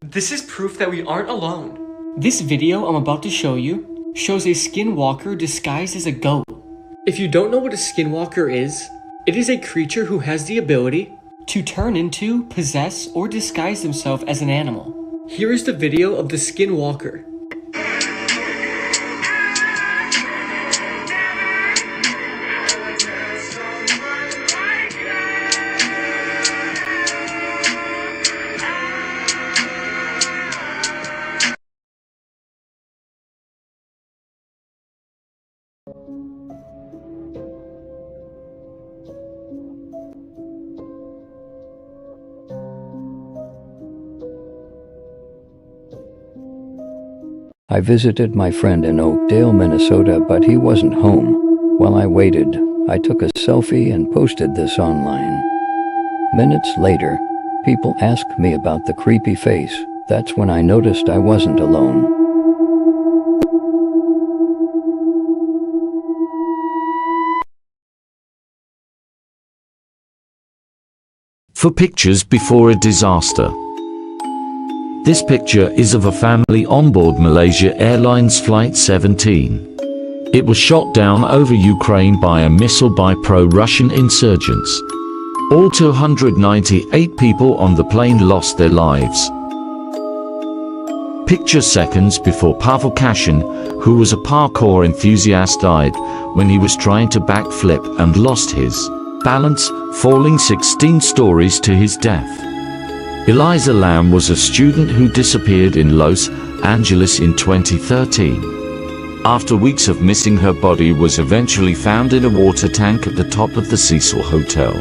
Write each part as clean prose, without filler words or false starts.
This is proof that we aren't alone. This video I'm about to show you shows a skinwalker disguised as a goat. If you don't know what a skinwalker is, it is a creature who has the ability to turn into, possess, or disguise themselves as an animal. Here is the video of the skinwalker. I visited my friend in Oakdale, Minnesota, but he wasn't home. While I waited, I took a selfie and posted this online. Minutes later, people asked me about the creepy face. That's when I noticed I wasn't alone. For pictures before a disaster. This picture is of a family on board Malaysia Airlines Flight 17. It was shot down over Ukraine by a missile by pro-Russian insurgents. All 298 people on the plane lost their lives. Picture seconds before Pavel Kashin, who was a parkour enthusiast, died when he was trying to backflip and lost his balance, falling 16 stories to his death. Eliza Lam was a student who disappeared in Los Angeles in 2013. After weeks of missing, her body was eventually found in a water tank at the top of the Cecil Hotel.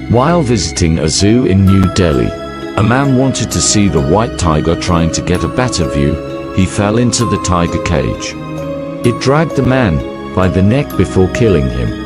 While visiting a zoo in New Delhi, a man wanted to see the white tiger. Trying to get a better view, he fell into the tiger cage. It dragged the man by the neck before killing him.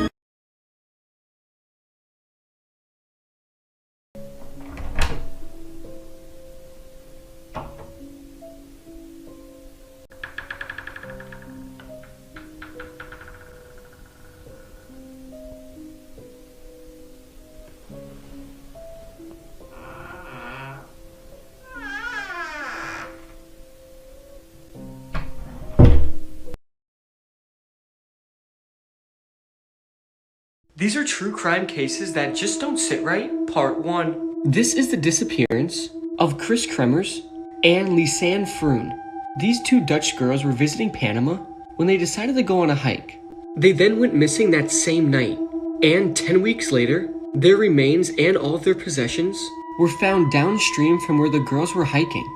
These are true crime cases that just don't sit right. Part 1. This is the disappearance of Chris Kremers and Lisanne Froon. These two Dutch girls were visiting Panama when they decided to go on a hike. They then went missing that same night, and 10 weeks later, their remains and all of their possessions were found downstream from where the girls were hiking.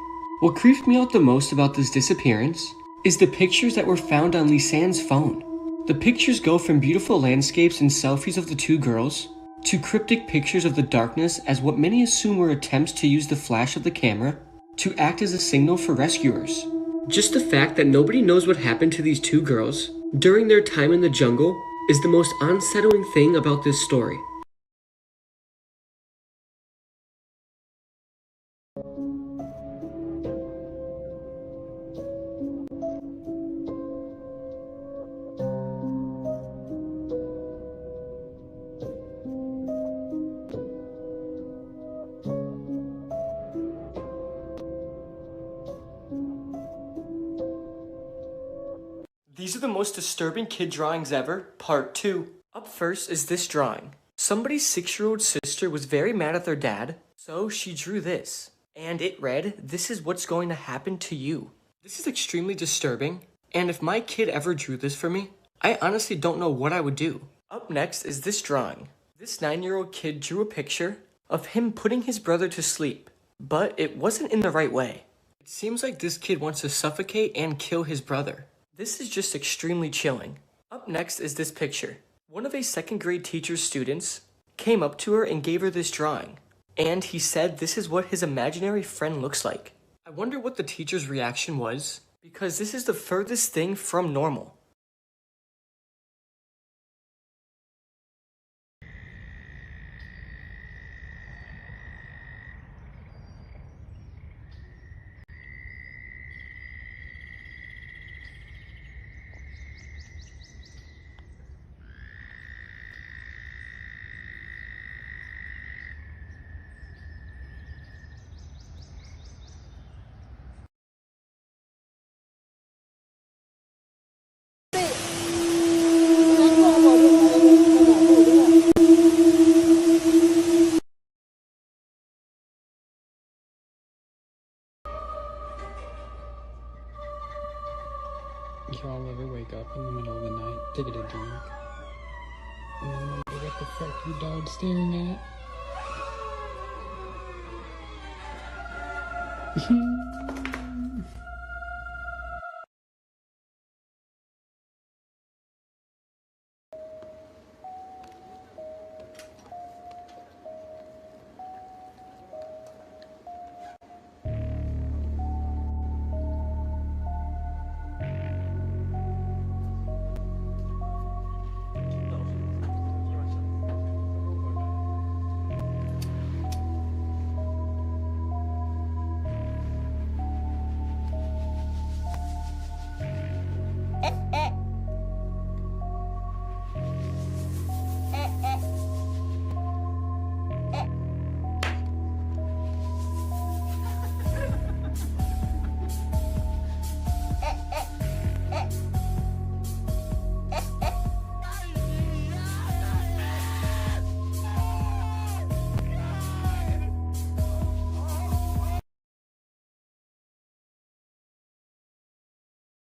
What creeped me out the most about this disappearance is the pictures that were found on Lisanne's phone. The pictures go from beautiful landscapes and selfies of the two girls to cryptic pictures of the darkness as what many assume were attempts to use the flash of the camera to act as a signal for rescuers. Just the fact that nobody knows what happened to these two girls during their time in the jungle is the most unsettling thing about this story. These are the most disturbing kid drawings ever, part 2. Up first is this drawing. Somebody's 6-year-old sister was very mad at their dad, so she drew this. And it read, "This is what's going to happen to you." This is extremely disturbing, and if my kid ever drew this for me, I honestly don't know what I would do. Up next is this drawing. This 9-year-old kid drew a picture of him putting his brother to sleep, but it wasn't in the right way. It seems like this kid wants to suffocate and kill his brother. This is just extremely chilling. Up next is this picture. One of a 2nd grade teacher's students came up to her and gave her this drawing, and he said this is what his imaginary friend looks like. I wonder what the teacher's reaction was, because this is the furthest thing from normal. y'all ever wake up in the middle of the night to get a drink and then wonder what the fuck your dog's staring at?